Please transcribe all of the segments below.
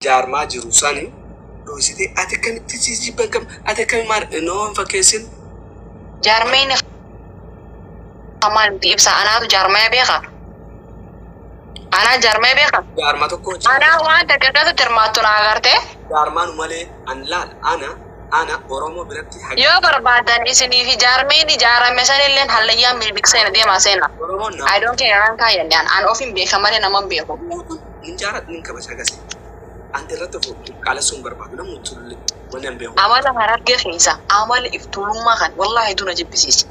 جارما جروساني لو سيدي أتكلم تيجي بكم أتكلم مار إنهم فكيسين جارمين كمان بيبسا أنا جارما بيخا أنا جارما بيخا جارما تكو أنا وانت كذا ترماتنا عارته جارما نمالي أن لا أنا أورمو برتي حاجة يو بربادان إسني في جارمين جارم مثلا اللي هلا من بيكسين دي ما سينا I don't care أنا كاين يعني أنا أوفين بيكمل أنا من بيكو نجارة نينك بس هكذا أنت رتفو على سومبر بعد نمو تقول ونام بيهم أمال هرجع خيسا أمال إفتولون ما خان والله دون أجيب بسيس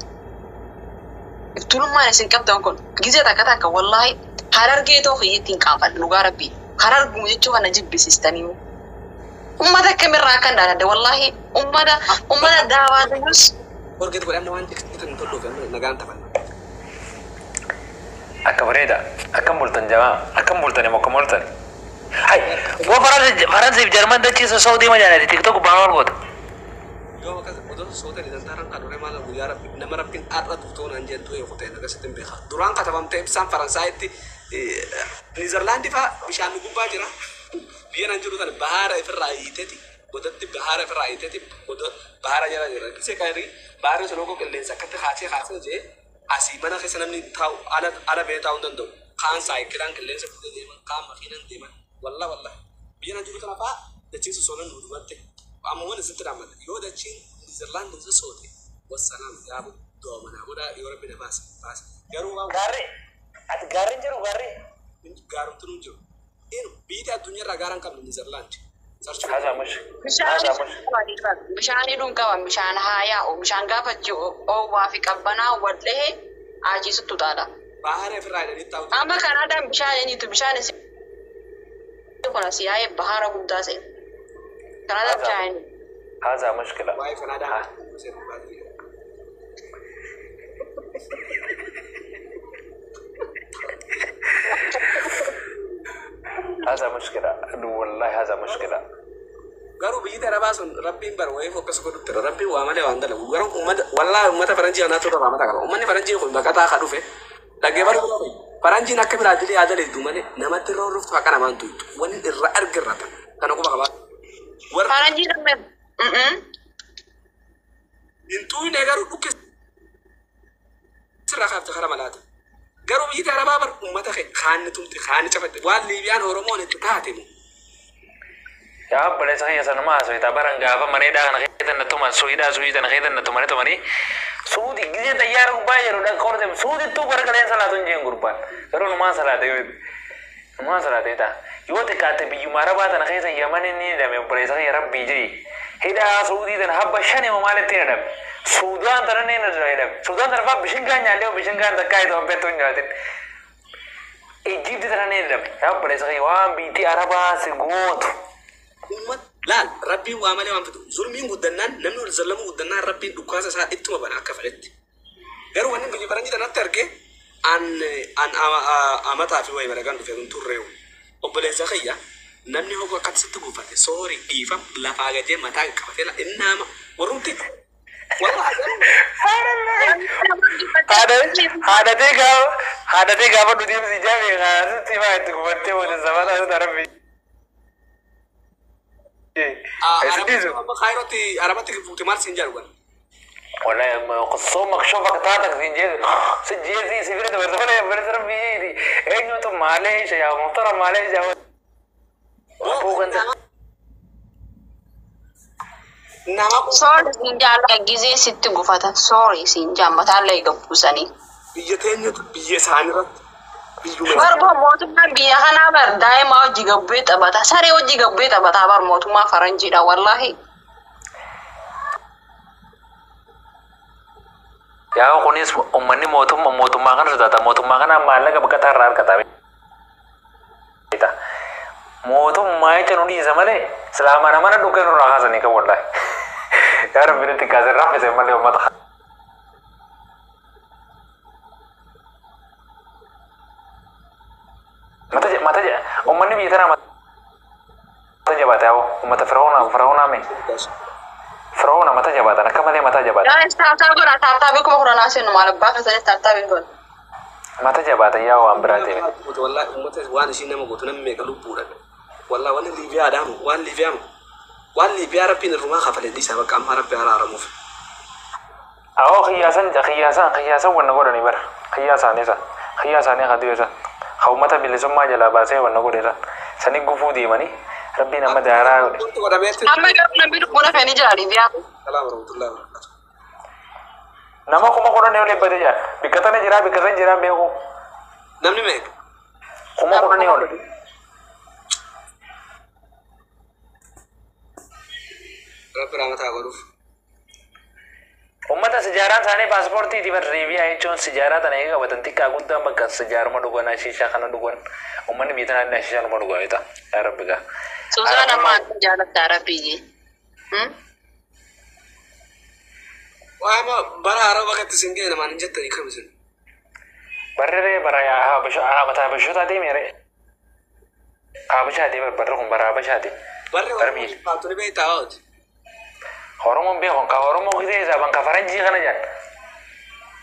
إفتولون ما نسين كم تونكون جيزة تكتاك والله هرجع تو خيتين كافل لغارة بي هرجع مجتوا أنا أجيب بسيس تانيو أمدا كم راكان دارده والله أمدا دعوة ديوس Porque tu alam nawan kita tentu lu kan nagaan tapan. Akabareda, akamultan jama, akamultan emo kamultan. Hai, gua Faransa Jerman dah cis Saudi mana di TikTok bangun gua. Yo makas udah soda di dantaran kan orang malah buyar nama rapin atlet tuh nanjen tuh yang hotel naga setem beha. Durang kata bam tem sam Faransa itu Netherlands pak bisa nunggu bajera. Dia nanjuru kan bahara ifrai itu. Udah ti bahara ifrai itu. Udah bahara jara jara. Bisa kali bahara selalu kau kelihatan sakit khasi je. Asih mana kesanam ni tahu ala beta undan tu. Khan sai kiran kelihatan seperti dia kam makinan dia. Wallah. Dia nanjuru kan apa? Dacin sesolan dulu bate. Amuan itu teramat. Yo dacin Netherlands itu sesuatu. Wassalam ya bu. Dua mana? Udah Europe ini pas. Garu apa? Garin jeru gari. Garu tu nunjuk. Ini bida dunia ragaran kam Netherlands. هذا مش مشان يدون كمان مشان هايا ومشان قافت جو أو وافق أبنا ودله عاجز تطالا. bahar Israel ini tahu. أما كندا مشان يعني تمشان سي. يكون سياي بحر هودا سي. كندا مشان. هذا مشكلة. واي كندا. هذا مشكلة. والله هذا مشكلة. Garu biji tera basun Rabbi bar way fokus ko dutera Rabbi wa male wanda la garu wallahi ummata faranji ana to ba mata kala umman faranji ko bakata ka dufe dage bar faranji na kabira adili adali dumane namati ro ruft fakana mantu wani irra argirata kana ko ba war faranji na men intu ne garu duke sira khafta kharamalata garu biji tera babar ummata khantum khani chafat wal libian oromo ne tatatimu يا بلي صحيح سنما سويتا برانغا فمانيدا أنا خيدا نتوما سويدا أنا خيدا نتوما نتوماني سودي جزء تيار غباير ولا كورتم سودي تو بركلين سلاتون جين غربان كرو نما سلاتة يتا يوت كاتب يمارا بات أنا خيدا يماني نيدا مي بلي صحيح ربي جي هيدا سودي تن هب شاني ممالة تيرا سودان ترى نيدا سودان ترى فا بيشنغان ياليو بيشنغان تكاي تو بيتون جاتين إيجيبت ترى نيدا يا بلي صحيح وام بيتي عربا سيغوت ummat lan rabbi wa amale man fitu zulmin gudannan namnu zallamu gudannan rabbi dukasa sa ittuma bana aka faletti garu wannan biji faranji tan targe an amata fi way baragan du fedun turrew obale zakhiya namni hogo kat situ fate sorry gifa la faga je mata ka fatela innama warunti والله هذا ديك أبغى نديم سجامي غاز تبغى تقول تقول الزمان هذا ربي خيرتي عربتك في مار سنجر ولا ولا قصو مكشوفة كتاتك سنجر زي سفيرة برزخلة برزر بيجي إنه تو معلش يا محترم معلش يا أبوك أنت sorry sinjal gize sitti gufata sorry sinjam matalla igabusani biyatenya biye sanirat barbo motuma biya hana bar daima jiga beta bata sare jiga beta bata bar motuma faranji da wallahi ya kunis umani motuma kan sudah motuma kan malaga bakata rar kata kita motuma itu nudi zamane selama mana dukan orang asal ni kau wallahi यार मेरे तिकाज़र राह में से मले उम्मत मत जा उम्मत भी इधर मत जा बात है वो उम्मत फ़िरौना में फ़िरौना मत जा बात है ना कमले मत जा बात यार स्टार्ट भी को कुरान से नुमाल बात है स्टार्ट भी को मत जा बात है या वो अम्बराते والله उम्मत वान शीने में गुतने में कलू पूरा والله ولا ليبيا دام وان ليبيا وان ليبيا ربي الرومان خفل دي سبق أم ربي على رموف أو خياسان ونقول نبر خياسان إذا خياسان خديوسا خومتا بالسما جلا باسه ونقول إذا سني قفودي ماني ربي نما دارا أما قبل نبي نقول فيني جاري بيا السلام ورحمة الله وبركاته nama kuma kono ne ole bade ja bikata jira be ko namni mek kuma kono ne ole rabbi ramata goruf ummata sejarah sane pasport ti bar revi ay chon sejarah tane ga watan tikka gunta bakka sejarah ma dugo na shisha kana dugon umman bi tan na shisha ma dugo ita ya rabbi ga so sana ma sejarah tarapi وأما برا وقت سنجينا ما نجت يكمل سن برا يا بشو متى بشو تادي ميري بشادي برهم برا بشادي برا فاتوني بيت عود هرمون بيهم كهرمون كذا زبان كفرنجي خنا جان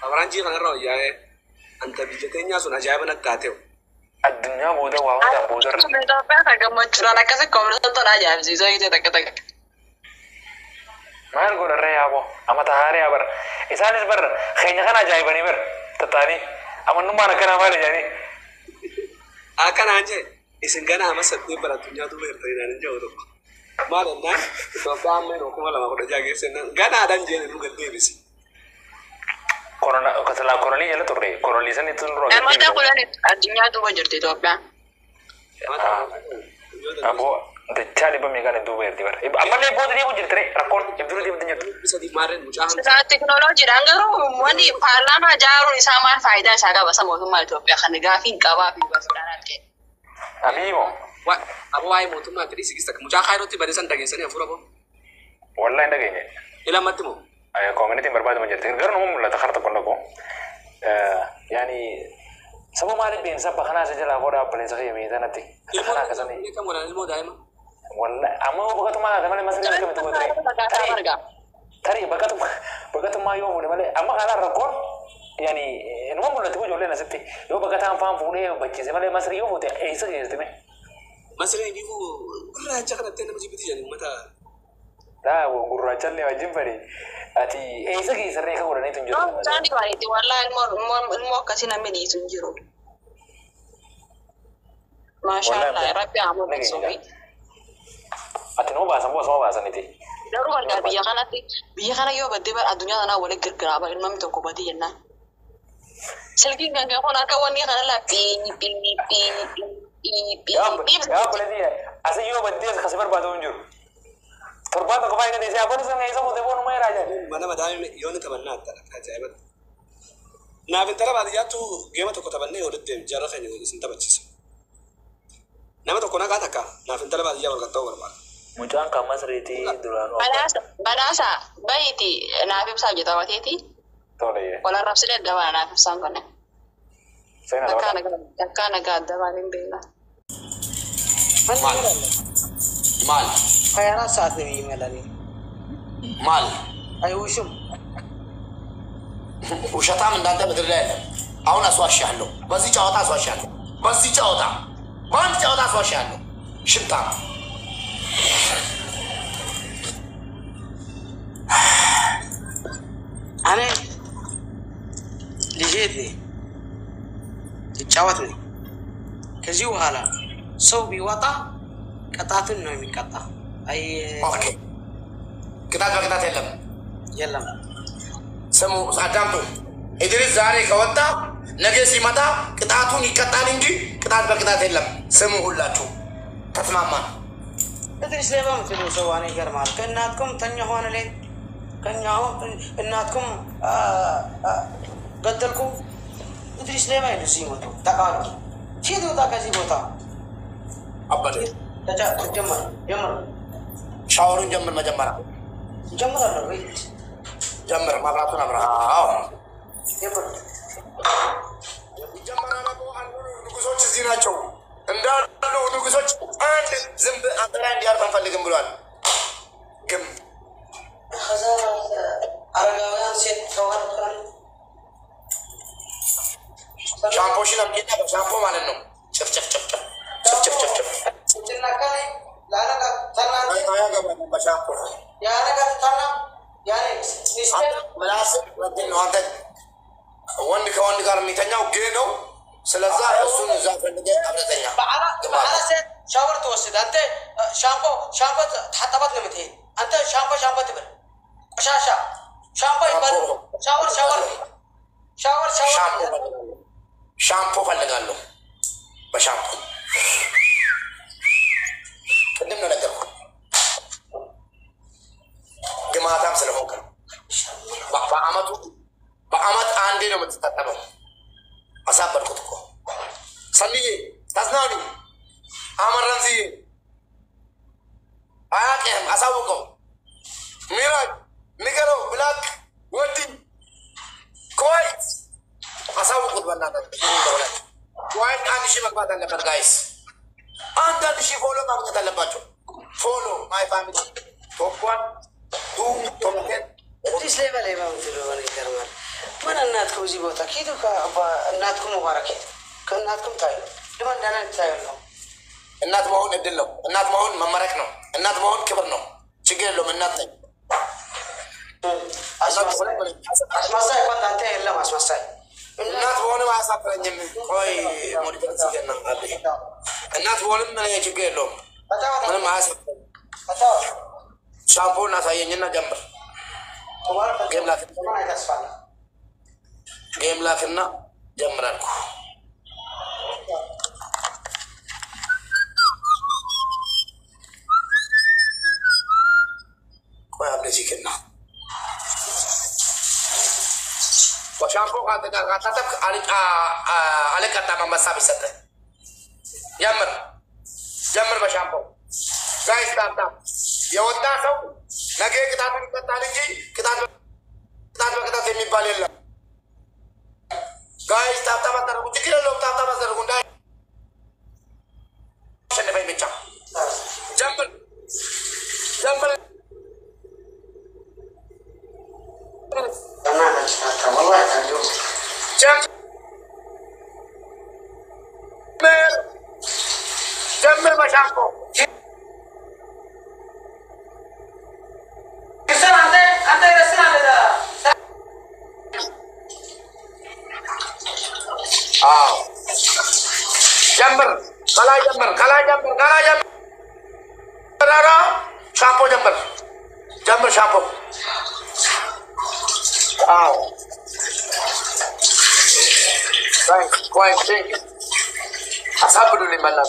فرنجي خنا رو يا أنت بيجتين يا سونا جايبنا كاتيو الدنيا بودا وهذا بودر sudah apa kamu curana kasih komen tonton aja sih saya itu tak ما نقول الريا أبو أما تهاري أبر إنسان إسبر خيني خنا جاي بني بر تتاني أما نما نكنا مالي يعني أكن أنجي إسن كنا أما سبتي برا تنيا تو بير تري نان جاو تو ما لنا تو بام من وكما لما كنا جاي سن كنا أدان جي نلو كده بس كورونا كسلا كوروني يلا توري كوروني سن itu nro emang tak kuliah nih artinya tuh wajar di Ethiopia Abu Dechali bamiga ne duber dibar amma le bod ni bujir tere rakor ibduru di bidnya bisa di maren mujahan saat teknologi ranggaru wani parlama jaru isaman faida saga basa motumma Ethiopia kan gafin kaba fi basudana ke abimo wa abu ay motumma tiri sigista mujahan khairu ti barisan dage sani afura bo wallahi ndage ila matimo ay community barbad mo jerte garno mum la takharta kollako yani sama malik bin sabba khana sajala goda apne sahi mi danati khana kasani ni kam wala ilmo daima والله أما هو بقى ما هذا مالي مسألة كم تقول ترى بقى ما يوم ولا مالي أما على الركور يعني المهم ولا تقول ولا نسيتي يو بقى تام فام فوني بتشي زي مالي مسألة يوم وده إيه سكين تمام مسألة يجيبوا راجع كده تنا مجيب تيجي متى لا وقرر جل وجيم فري أتي إيه سكين سرني كم ولا نيتون جرو jadi wani ti والله المو كسينا مني سنجرو ما شاء الله ربي عمود سوي ati no bahasa niti daru harga biya kana yo badde ba adunya na wala girgira ba ilmam to ko badi yanna selgi ganga ko na ka wani kana la ya boleh dia asa yo badde khasbar ba don jur turbata ko bayna dese abon sa ngai samu de bonu mai raja mana madami yo ne tabanna ta jaibat na bin tara ba ya tu gema to ko tabanne yo de jarra khani yo sin tabachis nama to kona ka taka na bin tara ba ya wal ka to barba Mujan kamas reti duran banasa baiti nafib saja tawatiti tole ya wala rapsile dawa nafib sangone saya nak kana ga dawa nimbela mal خيارات ساعات يملاني mal أي وشم وشطام من دانتا بدر لا أو ناس واشيانو بس يجي أوتا واشيانو بس يجي أوتا ما يجي أوتا واشيانو شطام أنا لجيتني تجاوتني كزيو هلا صوبي وطا قطعتن نومي قطع أي أوكي كتاب يلا سمو أدامتو إدريس زاري كوتا نجسي متى كتاتون يكتان إنجي كتاب بكتاب يلا سمو هلاتو تسمعنا إدريس ليه ما مثلوا سواني كرمال كناتكم تنيهون لين كنيهون كناتكم قتلكم إدريس ليه ما ينسيمتو تقالوا شيء دو تاكسي بوتا أبدا جمر شاورون جمر ما جمرا جمر الريت جمر ما براتنا برا جمر جمر أنا بو أنو نقصوش زينا شو إندار أنو نقصوش أنت زنب أنتران ديار تنفلقن بلوان كم هذا أرجعان سيد كوان كان شامبو شنو كده شامبو مالنو شف تنكني لا أنا تنا يا جماعة بشامبو يا أنا تنا يعني نسبة مناسب ودين وانت وانك قال ميتنيا وجينو سلازا السون زافن دي ابرتنيا بعنا سيد شاور توسد أنت شامبو حطبت نمتين أنت شامبو تبر شاشة شامبو يبر شاور شامبو فلقالو بشامبو كلمنا نقدر جماعة تام سلفوك بأمات عندي لو متستقبل أصابر كتكو سنية تزناني أمر رنزي أكيم أصابكم ميراج نيكرو بلاك ودي كويت أصابكم بنانا كويت أنا شيء مقبل لنا guys أنت شيء فولو ما بقدر لباتو follow my family top 1 2 top 10 إدريس ليه بلي ما مثلوا بني كرمال من الناتكم زيبوتا كيدو الناتكم مباركين كالناتكم تايلو لمن دانا تايلو النات مهون ادلو النات مهون ممركنو النات مهون كبرنو شجع له من النات أسمساي كنت أنت إلا ما أسمساي النات مهون ما أسافر نجمي كوي مودي سيجنا قبل النات مهون من يشجع له أنا ما أسافر شامبو ناس ينجنا جنبر game لكننا جمرانكو كوي أبني سيكنا وشامبو كاتب على كتاب مسابي ستة جمر بشامبو guys تام يودا سو نجى كتاب تالينجي كتاب تمي باليلا guys تام أنتر كتير لوك تام أنتر كوندا شنو في بيتشا جمر جمر بشامبو جمر شامبو thanks أصحاب اللي مالنا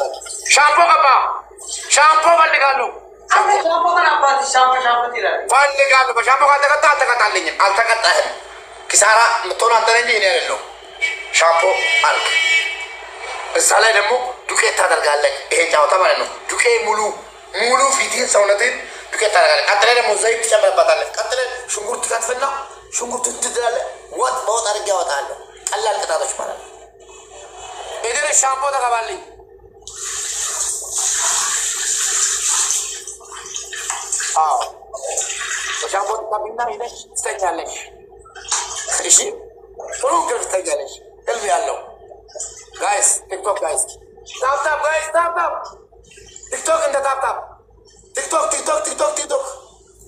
شامبو كبا شامبو فالي قالوا شامبو كنا براتي شامبو تيرا فالي قالوا بشامبو كذا كذا علينا ألتا كذا كسارة متون أنترني نيرلو شامبو ألك السالة دمو دوكي تادر قالك إيه جاو تمام إنه دوكي مولو فيدين سونتين دوكي تادر قالك أترى موزايك شامل بطلة أترى شنقول تكاتفنا شنقول تدرال وات بوت أرجع وتعالى الله الكتاب شماله إذا الشامبو ده قبالي الشامبو ده بينا إذا استعجلش إيشي فلو كيف استعجلش قلبي الله guys TikTok guys tap guys tap TikTok in the tap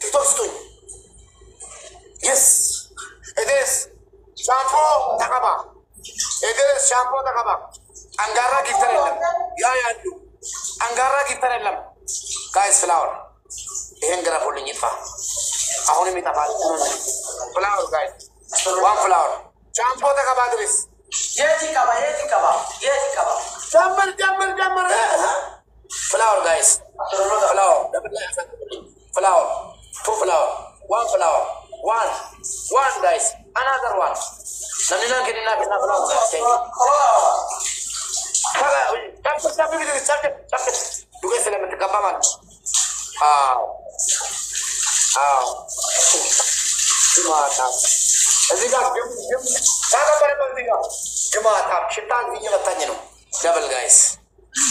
TikTok story yes it is shampoo takaba it is shampoo takaba angara gitarellam ya lu angara gitarellam guys flower engara folding it fa ahoni mi tapal flower guys one flower shampoo takaba guys ياتي كبا جمر flower guys flower two flower one guys another one namina kena flower tapi video sampai juga selamat kapaman mata Azika kaka pada pentingnya jemaah syaitan ini bertanya no double guys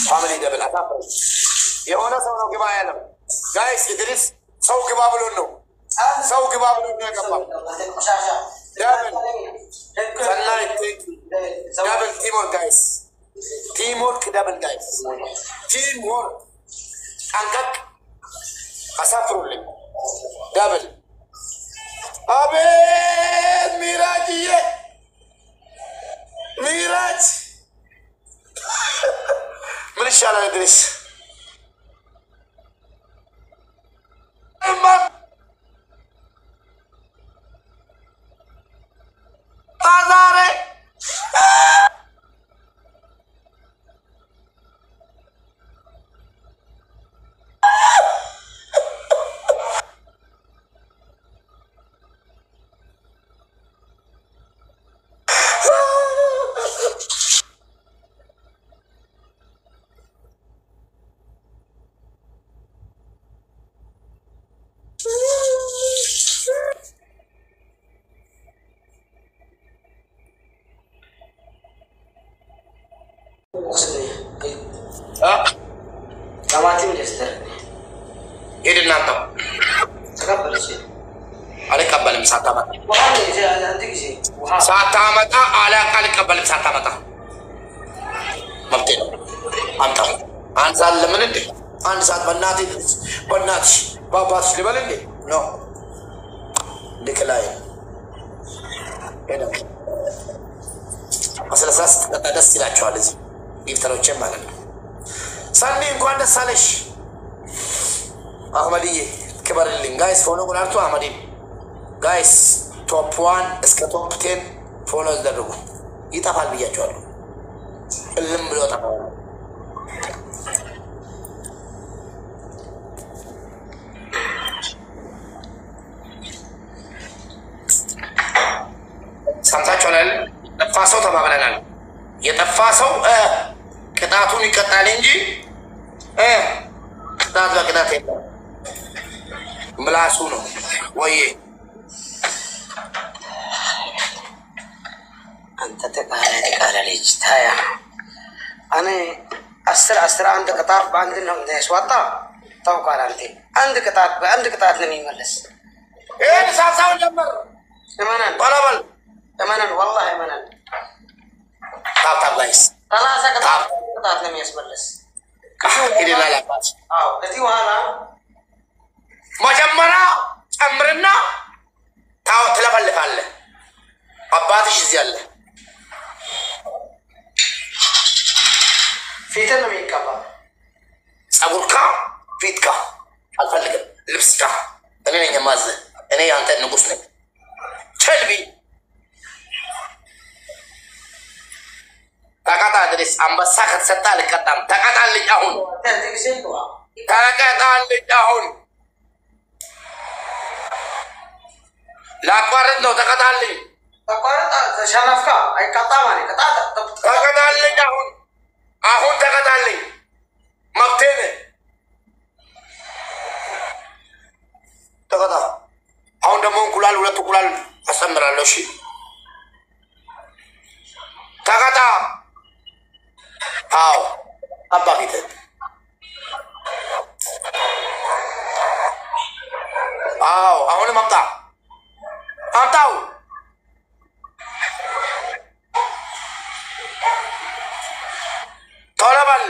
family double apa ya ona sama ke bayar guys Idris sau ke babulun no sau ke babulun ne kappa double sanai double teamwork guys teamwork double guys teamwork አንቀቅ አሳፍሩልኝ ዳብል አቤት ሚራጅዬ ሚራጅ ምን ይሻላል ድረስ ዛሬ Kamati minister. Ini nanti. Sekarang berisi. Alek kabalim sata mata. Wah, ini saya nanti sih. Wah. Sata mata alek kabalim sata mata. Mabtin. Antam. Ansal lemen ini. Ansal benati. Babat lemen ini. No. Decline. Ini. Masalah sas ada sila cualis. Giftaru cemalan. Sandi እንኳን ደስ አለሽ አህመድዬ ክበርልኝ ጋይስ ፎሎ ጉላርቱ አህመድ ጋይስ ቶፕ 1 እስከ ቶፕ 10 ፎሎ አድርጉ ይጣፋል ብያቸዋለሁ እልም ብሎ ተባለ ሰምታችኋል ጠፋሰው ተባብለናል የጠፋሰው ቅጣቱን ይቀጣል እንጂ ቅጣት በቅጣት የለም ምላሱ ነው ወይ አንተ ተቃለ ልጅ ታያ እኔ 11 ቅጣት በአንድ ነው እንደያስዋጣ ታውቃለህ አንተ አንድ ቅጣት በአንድ ቅጣት ነው የሚመለስ ይሄን ሳሳውን ጀመር ለማናን ባላባል ለማናን والله ለማናን ታብታብ ጋይስ 30 ቅጣት ነው የሚያስመለስ ይደላል አባት አዎ ከዚህ በኋላ መጀመሪያ ጨምርና ታው ትለፈልፋለህ አባትሽ እዚህ አለ ፊትን ነው የሚቀባ ጸጉርካ ፊትካ አልፈልግም ልብስካ እኔ ነኝ ማዘ እኔ ያንተ ንጉስ ነኝ ቸልቢ ተቀጣ ድረስ አንበሳ ከተሰጣ ልቀጣም ተቀጣልኝ አሁን ተቀጣልኝ አሁን ላቋርጥ ነው ተቀጣልኝ ተቋረጣ ሸነፍካ አይቀጣም አለ ቅጣት ተቀጣልኝ አሁን ተቀጣልኝ መብቴን ተቀጣ አሁን ደግሞ እንቁላል ሁለት እንቁላል አስተምራለሁ እሺ ተቀጣ አዎ አባ ፊት አዎ አሁንም አምጣው ቶሎ በል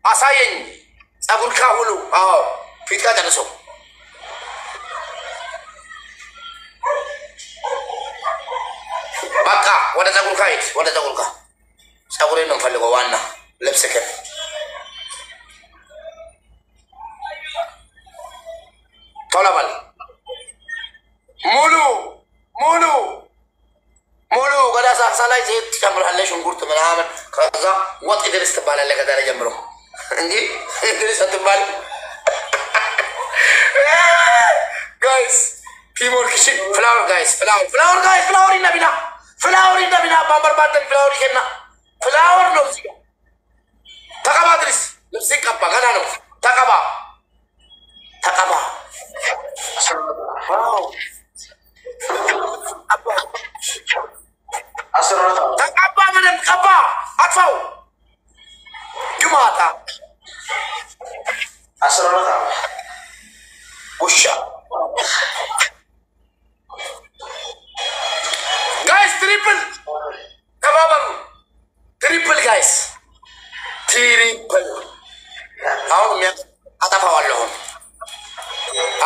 አሳየኝ ጸጉርካ ሁሉ አዎ ፊትካ ጨርሶ በቃ ወደ ጸጉርካ ሂድ ወደ ጸጉርካ ጸጉሬን ነው የምፈልገው ዋና ልብስክን ቶሎ በል ሙሉ ገዳ ሳክሳ ላይ ዘይት ትጨምራለህ ሽንኩርት ምናምን ከዛ ወጥ ድረስ ትባላለህ ከዛሬ ጀምሮ እንጂ ድረስ አትባል ጋይስ ቲምወርክ ፍላወር ጋይስ ፍላወር ይነቢና ባምበር ባተን ፍላወር ይከና ፍላወር ነው እዚህ ተቀባ ድረስ ልብስ ይቀባ ገና ነው ተቀባ ተቀባ ምንም ቀባ አጥፋው ግማታ አስረታ ውሻ ጋይስ ትሪፕል ተባበሩ ትሪፕል ጋይስ ትሪፕል አሁን አጠፋው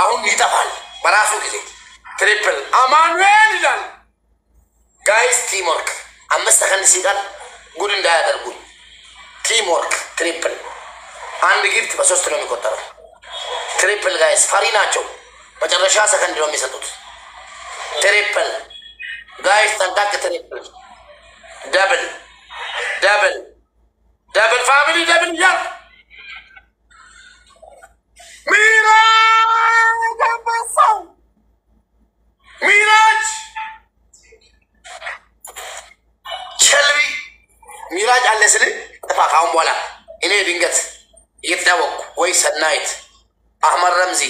አሁን ይጠፋል በራሱ ጊዜ ትሪፕል አማኑኤል ይላል ጋይስ ቲም ወርክ 5 ሰከንድ ሲቀር ጉድ እንዳያደርጉኝ ቲም ወርክ ትሪፕል አንድ ጊፍት በ3 ነው የሚቆጠረው ትሪፕል ጋይስ ፈሪ ናቸው መጨረሻ ሰከንድ ነው የሚሰጡት ትሪፕል ጋይስ ተንታክ ትሪፕል ደብል ደብል ደብል ፋሚሊ ደብል ያር ሚራጅ አባሳው ሚራጅ ቸልቢ ሚራጅ አለ ስል ጠፋ ካሁን በኋላ እኔ ድንገት እየተዳወቅኩ ወይ ሰናይት አህመድ ረምዚ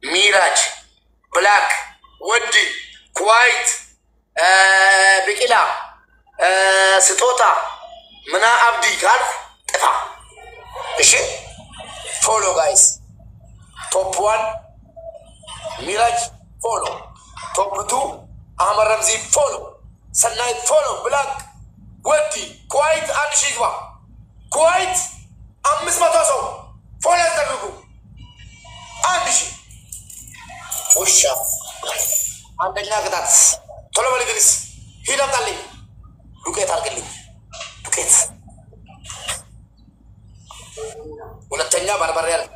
ሚራጅ ብላክ ወዲ ኩዋይት ቢቂላ ስጦታ ምና አብዲ ካልኩ ጠፋ እሺ ፎሎ ጋይስ ቶፕ 1 ሚራጅ ፎሎ ቶፕ 2 አህመድ ረምዚ ፎሎ ሰናይት ፎሎ ብላክ ወዲ ኩዋይት አንድ ሺህ ግባ ኩዋይት 500 ሰው ፎሎ ያደርጉ አንድ ሺህ ውሻ አንደኛ ቅጣት ቶሎ በል ግሪስ ሂድ አምጣልኝ ዱቄት አድርግልኝ ዱቄት ሁለተኛ በርበሬ አድርግ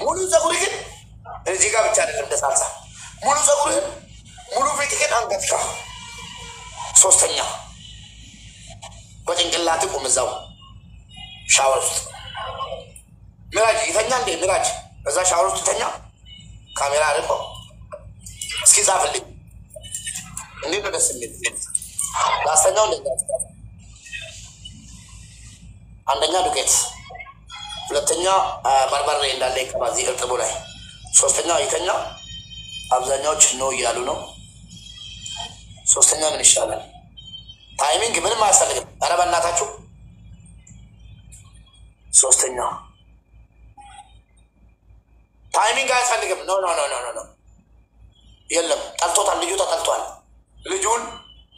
ሙሉ ፀጉር ግን እዚህ ጋር ብቻ አይደለም ደሳልሳ ሙሉ ፀጉር ሙሉ ፊት ግን አንገት ጋር ሶስተኛ በጭንቅላት ቁም እዛው ሻወር ውስጥ ሚራጅ ይተኛ እንዴ ሚራጅ እዛ ሻወር ውስጥ ይተኛ ካሜራ አርቆ እስኪ ጻፍልኝ እንዴት ነው ደስ የሚል ላስተኛው እንደዛ አንደኛ ዱቄት ሁለተኛ በርበሬ እንዳለ ይቀባዚ እርጥቡ ላይ ሶስተኛ ይተኛ አብዛኛዎች ነው እያሉ ነው ሶስተኛ ምን ይሻላል ታይሚንግ ምንም አያስፈልግም ኧረ በእናታችሁ ሶስተኛ ታይሚንግ አያስፈልግም ኖ ኖ ኖ ኖ ኖ የለም ጠልቶታል ልጁ ተጠልቷል ልጁን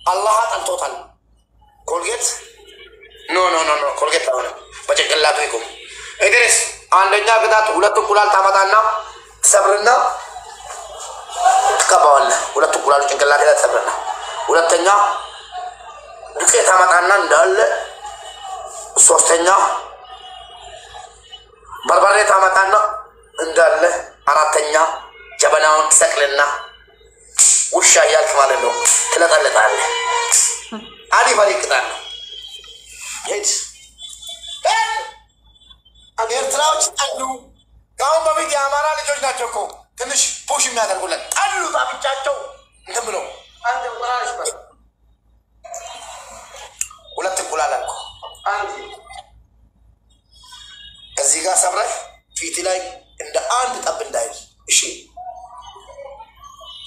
አላህ ጠልቶታል ኮልጌት ኖ ኖ ኖ ኖ ኮልጌት አሁን በጭንቅላቱ ይቁም እድሪስ አንደኛ ቅጣት ሁለት እንቁላል ታመጣና ትሰብርና ትቀባዋለህ ሁለት እንቁላል ጭንቅላት ላይ ትሰብርና ሁለተኛ ዱቄት ታመጣና እንዳለ ሶስተኛ በርበሬ ታመጣና እንዳለ አራተኛ ጀበናውን ትሰቅልና ውሻ እያልክ ማለት ነው ትለጠልጣለህ አዲ ፈሪቅ ቅጣት ነው ሄድ ኤርትራዎች አሉ ካሁን በፊት የአማራ ልጆች ናቸው እኮ ትንሽ ፑሽ የሚያደርጉለት አሉ ታብቻቸው እንትን ብሎ አንድ እንቁላል ሁለት እንቁላል አልኩ አንድ እዚህ ጋር ሰብረህ ፊት ላይ እንደ አንድ ጠብ እንዳይል እሺ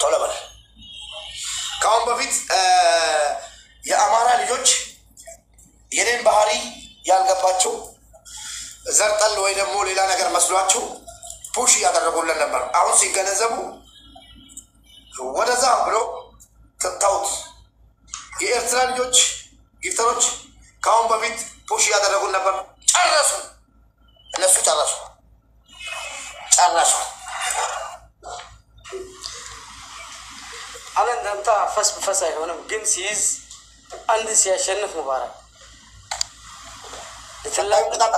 ቶሎ በል ካሁን በፊት የአማራ ልጆች የኔን ባህሪ ያልገባቸው ዘርጠል ወይ ደግሞ ሌላ ነገር መስሏቸው ፑሽ እያደረጉልን ነበር አሁን ሲገነዘቡ ወደዛ ብሎ ተታውት የኤርትራ ልጆች ጊፍተሮች ካሁን በፊት ፑሽ እያደረጉን ነበር ጨረሱ እነሱ ጨረሱ አለን ደምታ ፈስ በፈስ አይሆንም ግን ሲይዝ አንድ ሲያሸንፍ ሙባረክ ለተላው ቅጣት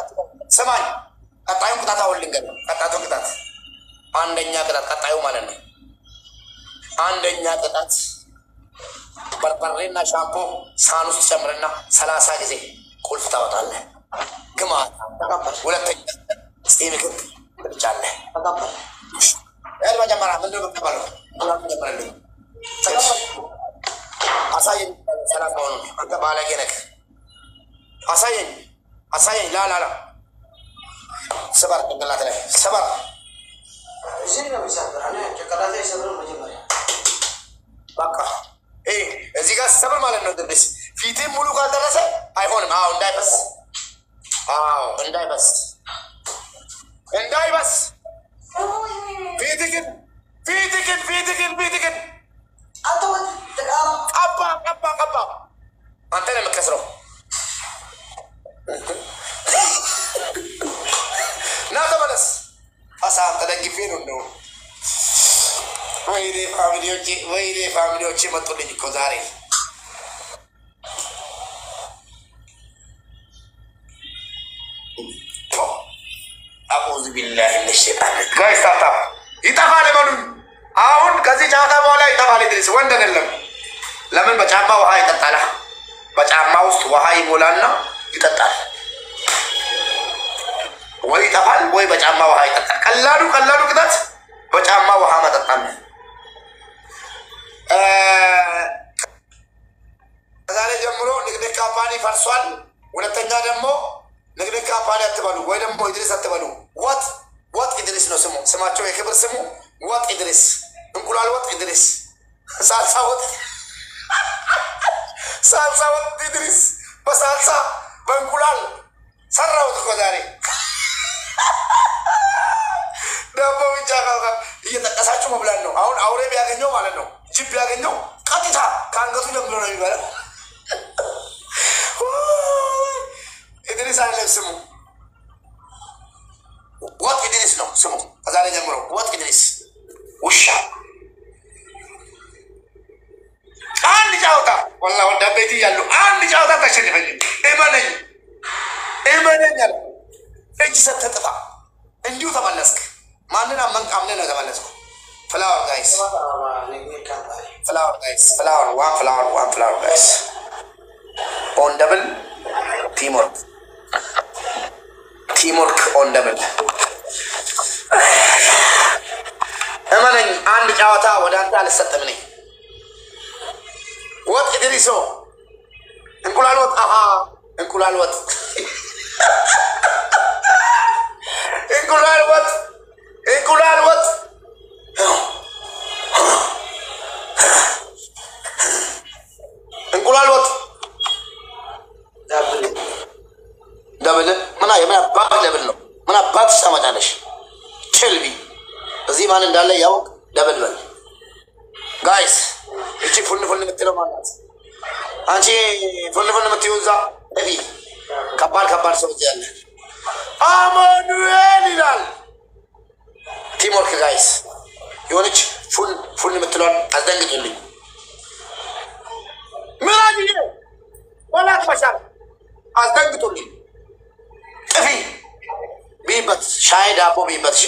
ሰማኝ ቀጣዩ ቅጣት አውልንገን ቀጣቱ ቅጣት አንደኛ ቅጣት ቀጣዩ ማለት ነው አንደኛ ቅጣት በርበሬና ሻምፖ ሳህን ውስጥ ጨምርና 30 ጊዜ ቁልፍ ታወጣለህ ግማት ሁለተኛ ስቴሚክ ብቻለህ ተቀበል ኤርባ ጀመራ ምንድነው ተቀበለው ተቀበለው አሳየኝ 30 ሆኖ አንተ ባለጌ ነህ አሳየኝ ላ ሰበር ቅንቅላት ላይ ሰበር እዚህ ነው የሚሰብር እኔ ጭንቅላቴ አይሰብርም መጀመሪያ በቃ እዚህ ጋር ሰበር ማለት ነው ድረስ ፊትም ሙሉ ካልደረሰ አይሆንም እንዳይበስ ፊትግን አተወት ተቃራ ቀባ አንተ ነው የምትከስረው ና ተመለስ አሳብ ተደግፌ ነው ወይኔ ፋሚሊዎቼ መጡልኝ እኮ ዛሬ። አዑዙ ቢላሂ ሚነ ሸይጣን ጋይስ ታታ ይጠፋል በሉኝ። አሁን ከዚህ ጨዋታ በኋላ ይጠፋል። ኢድሪስ ወንድ አይደለም። ለምን በጫማ ውሃ ይጠጣል? በጫማ ውስጥ ውሃ ይሞላና ይጠጣል። ወይ ይጠፋል ወይ በጫማ ውሃ ይጠጣል። ቀላሉ ቅጣት በጫማ ውሃ መጠጣት ነው። ከዛሬ ጀምሮ ንግድ ካምፓኒ ፈርሷል። ሁለተኛ ደግሞ ንግድ ካምፓኒ አትበሉ ወይ ደግሞ ኢድሪስ አትበሉ። ወጥ ኢድሪስ ነው ስሙ። ስማቸው የክብር ስሙ ወጥ ኢድሪስ፣ እንቁላል ወጥ ኢድሪስ፣ ሳልሳ ወጥ ኢድሪስ። በሳልሳ በእንቁላል ሰራሁት እኮ ዛሬ። ዳቦ ብቻ እየጠቀሳችሁ መብላት ነው። አሁን አውሬ ቢያገኘው ማለት ነው፣ ጅብ ቢያገኘው ቀጥታ ከአንገቱ ጀምሮ ነው የሚበላው። ኢድሪስ አይደለም ስሙ፣ ወጥ ኢድሪስ ነው ስሙ። ከዛሬ ጀምሮ ወጥ ኢድሪስ። ውሻ አንድ ጨዋታ ወላሂ ወደ ቤት እያሉ አንድ ጨዋታ ታሸንፈኝ። እመነኝ አለ። እጅ ሰጥተህ ጥፋ። እንዲሁ ተመለስክ። ማንን አምነህ ነው ተመለስኩ? ፍላወር ጋይስ ዋን ፍላወር ጋይስ ኦን ደብል ቲምወርክ ኦን ደብል። እመነኝ አንድ ጨዋታ ወደ አንተ አልሰጥም ነኝ። ወጥ ኢድሪሶ እንቁላል ወጥ እንቁላል ወጥ እንቁላል ወጥ ደብል ምን አባት ደብል ነው? ምን አባት ታመጣለሽ? ችልቢ እዚህ ማን እንዳለ ያውቅ። ደብል በል ጋይስ። እቺ ፉን የምትለው ማናት? አንቺ ፉን የምትይው እዛ እፊ ከባድ ሰው እዚህ ያለ አማኑኤል ይላል። ቲምወርክ ጋይስ። የሆነች ፉን የምትለዋል አስደንግጡልኝ። ምን አድርጌ ወላት መሻል አስደንግጡልኝ። ጥፊ ቢበት ሻይ ዳቦ ቢበት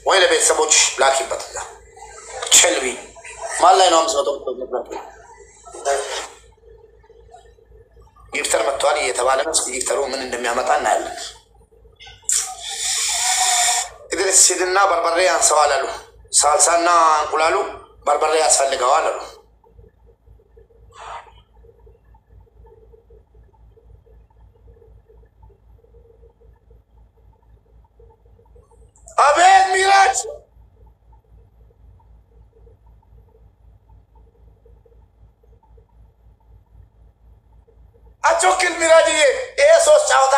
ወይ ለቤተሰቦች ላኪበት። ችልቢ ማን ላይ ነው? 500 ጊፍተር መጥቷል እየተባለ ነው። እስኪ ጊፍተሩ ምን እንደሚያመጣ እናያለን። ኢድሪስ ሂድና በርበሬ አንሰዋል አሉ። ሳልሳና እንቁላሉ በርበሬ ያስፈልገዋል አሉ። አቤት ሚራጅ አቾክል ሚራጅ ይሄ 3 ጨዋታ